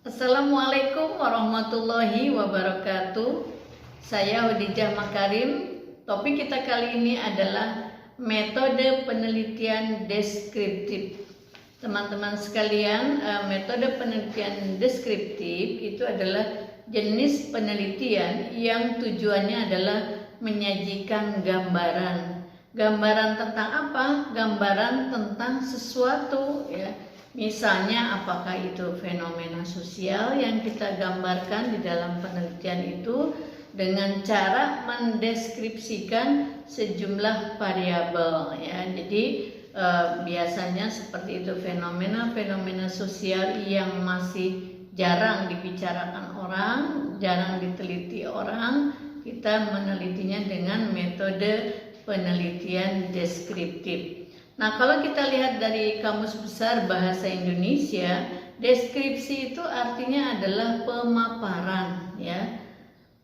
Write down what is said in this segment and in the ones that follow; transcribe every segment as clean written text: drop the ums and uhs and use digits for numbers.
Assalamualaikum warahmatullahi wabarakatuh. Saya Khadijah Makarim. Topik kita kali ini adalah metode penelitian deskriptif. Teman-teman sekalian, metode penelitian deskriptif itu adalah jenis penelitian yang tujuannya adalah menyajikan gambaran. Gambaran tentang apa? Gambaran tentang sesuatu, ya. Misalnya apakah itu fenomena sosial yang kita gambarkan di dalam penelitian itu dengan cara mendeskripsikan sejumlah variabel, ya. Jadi biasanya seperti itu, fenomena-fenomena sosial yang masih jarang dibicarakan orang, jarang diteliti orang, kita menelitinya dengan metode penelitian deskriptif. Nah, kalau kita lihat dari Kamus Besar Bahasa Indonesia, deskripsi itu artinya adalah pemaparan, ya,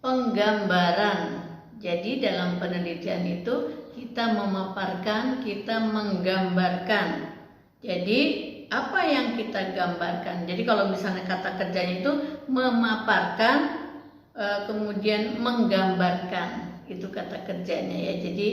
penggambaran. Jadi dalam penelitian itu kita memaparkan, kita menggambarkan. Jadi apa yang kita gambarkan? Jadi kalau misalnya kata kerjanya itu memaparkan, kemudian menggambarkan, itu kata kerjanya, ya. Jadi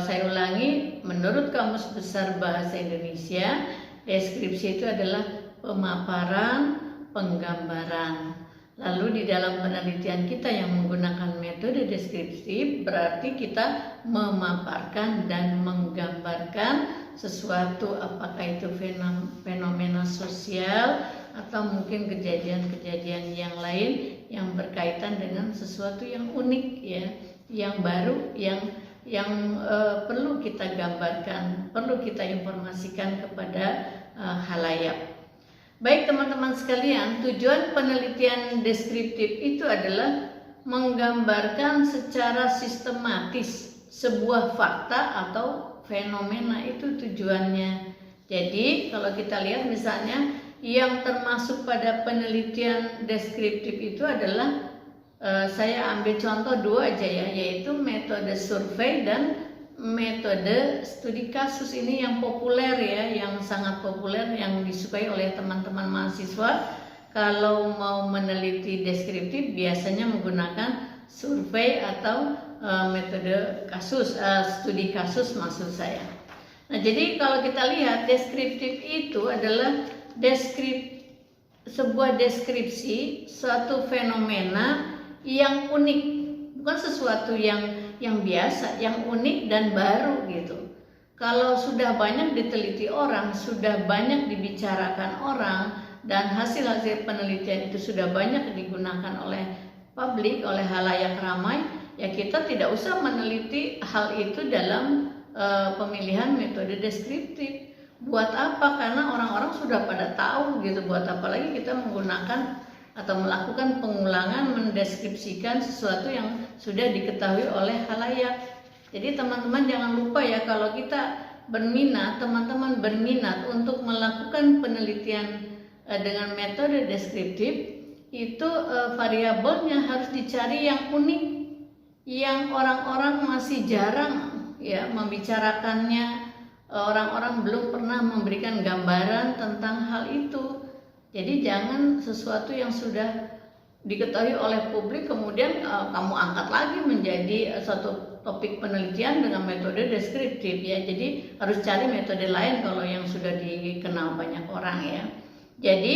saya ulangi, menurut Kamus Besar Bahasa Indonesia, deskripsi itu adalah pemaparan, penggambaran. Lalu di dalam penelitian kita yang menggunakan metode deskriptif, berarti kita memaparkan dan menggambarkan sesuatu, apakah itu fenomena sosial atau mungkin kejadian-kejadian yang lain yang berkaitan dengan sesuatu yang unik, ya, yang baru, yang perlu kita gambarkan, perlu kita informasikan kepada halayak. Baik teman-teman sekalian, tujuan penelitian deskriptif itu adalah menggambarkan secara sistematis sebuah fakta atau fenomena, itu tujuannya. Jadi kalau kita lihat misalnya yang termasuk pada penelitian deskriptif itu adalah saya ambil contoh dua aja, ya, yaitu metode survei dan metode studi kasus. Ini yang populer, ya, yang sangat populer, yang disukai oleh teman-teman mahasiswa. Kalau mau meneliti deskriptif biasanya menggunakan survei atau metode kasus, studi kasus maksud saya. Nah, jadi kalau kita lihat deskriptif itu adalah sebuah deskripsi suatu fenomena yang unik, bukan sesuatu yang biasa, yang unik dan baru gitu. Kalau sudah banyak diteliti orang, sudah banyak dibicarakan orang, dan hasil-hasil penelitian itu sudah banyak digunakan oleh publik, oleh halayak ramai, ya kita tidak usah meneliti hal itu dalam pemilihan metode deskriptif. Buat apa? Karena orang-orang sudah pada tahu gitu. Buat apa lagi kita menggunakan atau melakukan pengulangan mendeskripsikan sesuatu yang sudah diketahui oleh halayak. Jadi teman-teman jangan lupa, ya, kalau kita berminat, teman-teman berminat untuk melakukan penelitian dengan metode deskriptif, itu variabelnya harus dicari yang unik, yang orang-orang masih jarang, ya, membicarakannya. Orang-orang belum pernah memberikan gambaran tentang hal itu. Jadi jangan sesuatu yang sudah diketahui oleh publik kemudian kamu angkat lagi menjadi suatu topik penelitian dengan metode deskriptif, ya. Jadi harus cari metode lain kalau yang sudah dikenal banyak orang, ya. Jadi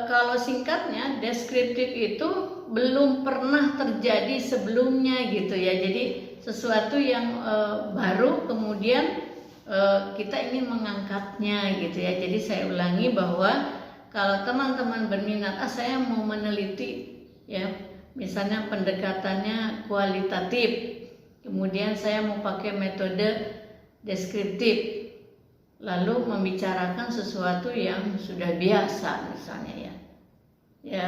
kalau singkatnya, deskriptif itu belum pernah terjadi sebelumnya gitu, ya. Jadi sesuatu yang baru kemudian kita ingin mengangkatnya gitu, ya. Jadi saya ulangi bahwa kalau teman-teman berminat, saya mau meneliti, ya, misalnya pendekatannya kualitatif, kemudian saya mau pakai metode deskriptif, lalu membicarakan sesuatu yang sudah biasa misalnya, ya. Ya,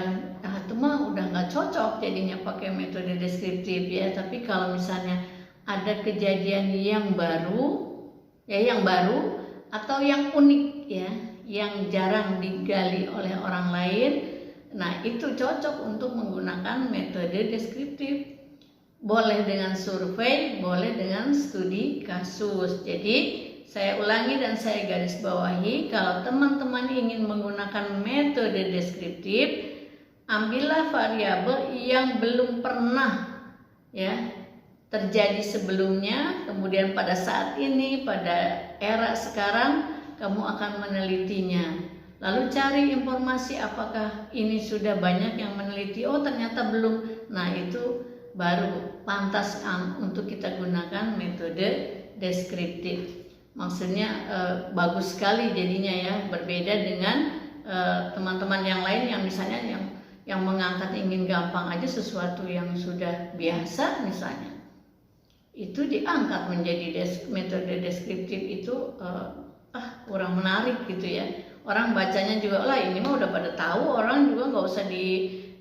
itu mah udah nggak cocok jadinya pakai metode deskriptif, ya. Tapi kalau misalnya ada kejadian yang baru, ya, yang baru atau yang unik, ya, yang jarang digali oleh orang lain, nah itu cocok untuk menggunakan metode deskriptif. Boleh dengan survei, boleh dengan studi kasus. Jadi saya ulangi dan saya garis bawahi, kalau teman-teman ingin menggunakan metode deskriptif, ambillah variabel yang belum pernah ya terjadi sebelumnya, kemudian pada saat ini, pada era sekarang kamu akan menelitinya. Lalu cari informasi apakah ini sudah banyak yang meneliti, oh ternyata belum. Nah itu baru pantas untuk kita gunakan metode deskriptif. Maksudnya bagus sekali jadinya ya, berbeda dengan teman-teman yang lain yang misalnya yang mengangkat ingin gampang aja sesuatu yang sudah biasa misalnya. Itu diangkat menjadi metode deskriptif itu kurang menarik gitu ya. Orang bacanya juga lah ini mah udah pada tahu, orang juga nggak usah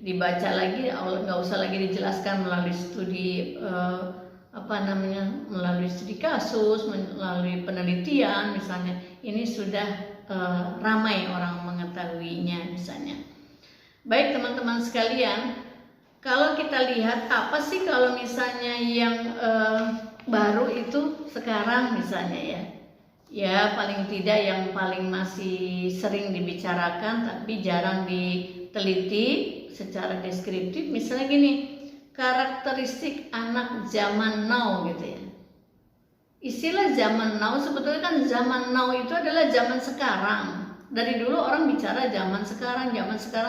dibaca lagi, nggak usah lagi dijelaskan melalui studi melalui studi kasus, melalui penelitian misalnya. Ini sudah ramai orang mengetahuinya misalnya. Baik teman-teman sekalian, kalau kita lihat apa sih kalau misalnya yang baru itu sekarang misalnya ya. Ya paling tidak yang paling masih sering dibicarakan tapi jarang diteliti secara deskriptif, misalnya gini, karakteristik anak zaman now gitu ya. Istilah zaman now sebetulnya kan zaman now itu adalah zaman sekarang. Dari dulu orang bicara zaman sekarang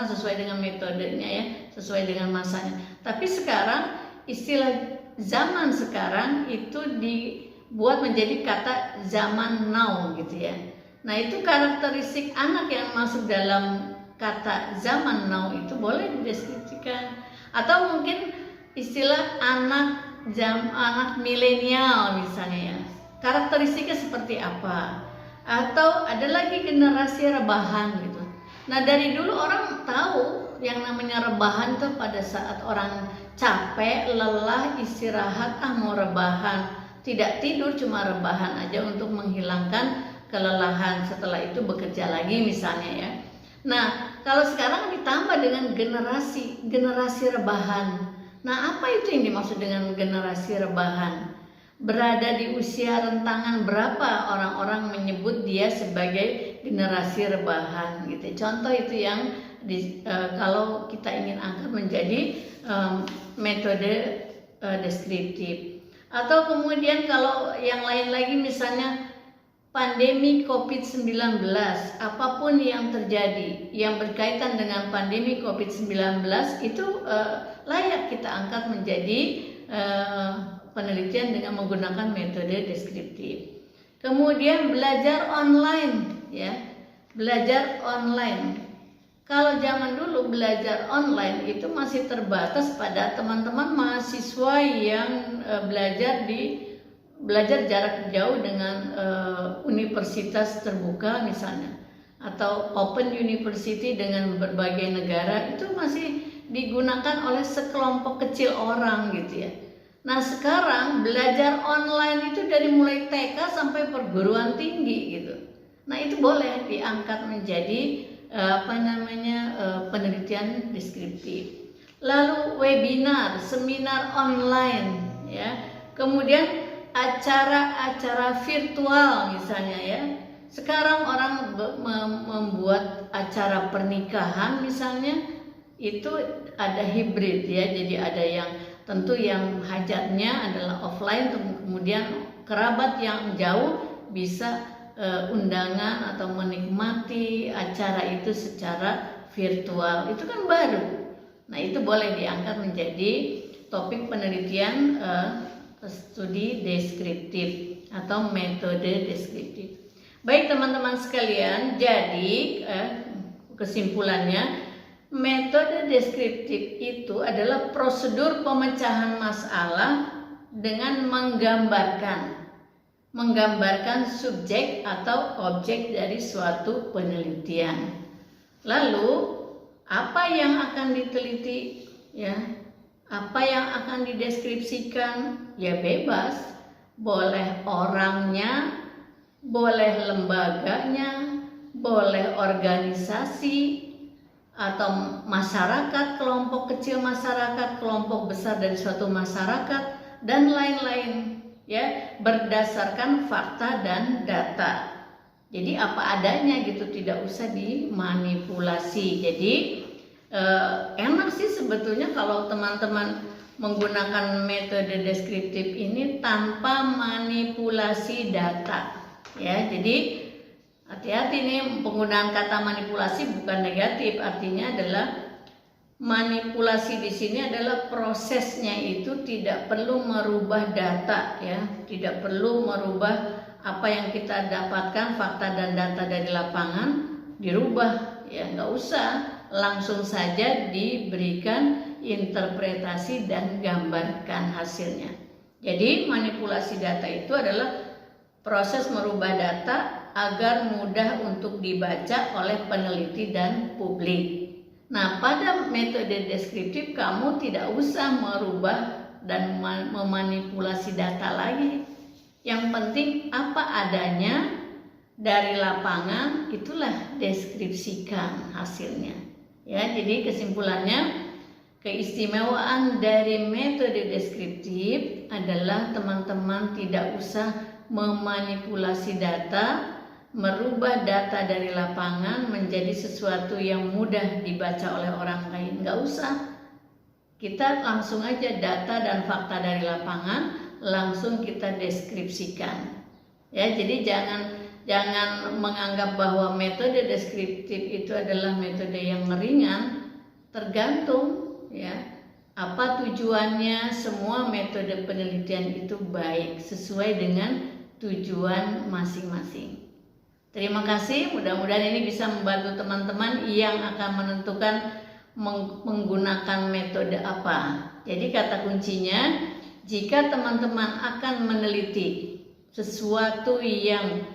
sesuai dengan metodenya ya, sesuai dengan masanya. Tapi sekarang istilah zaman sekarang itu dibuat menjadi kata zaman now gitu ya. Nah itu karakteristik anak yang masuk dalam kata zaman now itu boleh dideskripsikan. Atau mungkin istilah anak milenial misalnya ya, karakteristiknya seperti apa. Atau ada lagi generasi rebahan gitu. Nah dari dulu orang tahu yang namanya rebahan itu pada saat orang capek, lelah, istirahat, mau rebahan, tidak tidur cuma rebahan aja untuk menghilangkan kelelahan, setelah itu bekerja lagi misalnya ya. Nah kalau sekarang ditambah dengan generasi rebahan. Nah apa itu yang dimaksud dengan generasi rebahan? Berada di usia rentangan berapa orang-orang menyebut dia sebagai generasi rebahan gitu. Contoh itu yang kalau kita ingin angkat menjadi metode deskriptif. Atau kemudian kalau yang lain lagi misalnya pandemi COVID-19, apapun yang terjadi yang berkaitan dengan pandemi COVID-19 itu layak kita angkat menjadi penelitian dengan menggunakan metode deskriptif. Kemudian belajar online ya. Belajar online. Kalau zaman dulu belajar online itu masih terbatas pada teman-teman mahasiswa yang belajar jarak jauh dengan universitas terbuka misalnya, atau open university dengan berbagai negara, itu masih digunakan oleh sekelompok kecil orang gitu ya. Nah sekarang belajar online itu dari mulai TK sampai perguruan tinggi gitu. Nah itu boleh diangkat menjadi penelitian deskriptif. Lalu webinar, seminar online ya. Kemudian acara-acara virtual misalnya ya. Sekarang orang membuat acara pernikahan misalnya itu ada hibrid ya. Jadi ada yang tentu yang hajatnya adalah offline, kemudian kerabat yang jauh bisa undangan atau menikmati acara itu secara virtual. Itu kan baru. Nah itu boleh diangkat menjadi topik penelitian studi deskriptif atau metode deskriptif. Baik teman-teman sekalian, jadi kesimpulannya, metode deskriptif itu adalah prosedur pemecahan masalah dengan menggambarkan subjek atau objek dari suatu penelitian. Lalu apa yang akan diteliti ya? Apa yang akan dideskripsikan? Ya bebas. Boleh orangnya, boleh lembaganya, boleh organisasi atau masyarakat, kelompok kecil masyarakat, kelompok besar dari suatu masyarakat, dan lain-lain. ya, berdasarkan fakta dan data. Jadi apa adanya gitu, tidak usah dimanipulasi. Jadi enak sih sebetulnya kalau teman-teman menggunakan metode deskriptif ini tanpa manipulasi data, ya. Jadi hati-hati nih, penggunaan kata manipulasi bukan negatif, artinya adalah manipulasi di sini adalah prosesnya itu tidak perlu merubah data, ya, tidak perlu merubah apa yang kita dapatkan, fakta dan data dari lapangan dirubah, ya, nggak usah, langsung saja diberikan interpretasi dan gambarkan hasilnya. Jadi manipulasi data itu adalah proses merubah data agar mudah untuk dibaca oleh peneliti dan publik. Nah, pada metode deskriptif kamu tidak usah merubah dan memanipulasi data lagi. Yang penting apa adanya dari lapangan, itulah deskripsikan hasilnya. Ya, jadi kesimpulannya, keistimewaan dari metode deskriptif adalah teman-teman tidak usah memanipulasi data, merubah data dari lapangan menjadi sesuatu yang mudah dibaca oleh orang lain. Nggak usah. Kita langsung aja data dan fakta dari lapangan langsung kita deskripsikan. Ya, jadi jangan menganggap bahwa metode deskriptif itu adalah metode yang ringan. Tergantung, ya, apa tujuannya. Semua metode penelitian itu baik sesuai dengan tujuan masing-masing. Terima kasih, mudah-mudahan ini bisa membantu teman-teman yang akan menentukan menggunakan metode apa. Jadi kata kuncinya, jika teman-teman akan meneliti sesuatu yang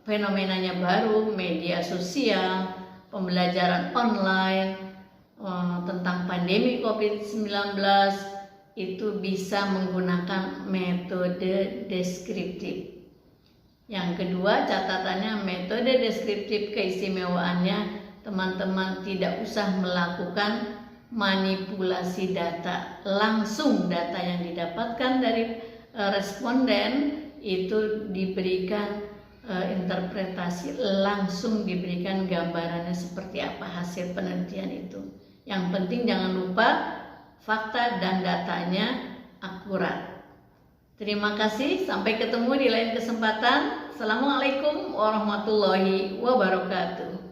fenomenanya baru, media sosial, pembelajaran online, tentang pandemi COVID-19, itu bisa menggunakan metode deskriptif. Yang kedua, catatannya, metode deskriptif keistimewaannya teman-teman tidak usah melakukan manipulasi data. Langsung data yang didapatkan dari responden itu diberikan interpretasi, langsung diberikan gambarannya seperti apa hasil penelitian itu. Yang penting jangan lupa fakta dan datanya akurat. Terima kasih, sampai ketemu di lain kesempatan. Assalamualaikum warahmatullahi wabarakatuh.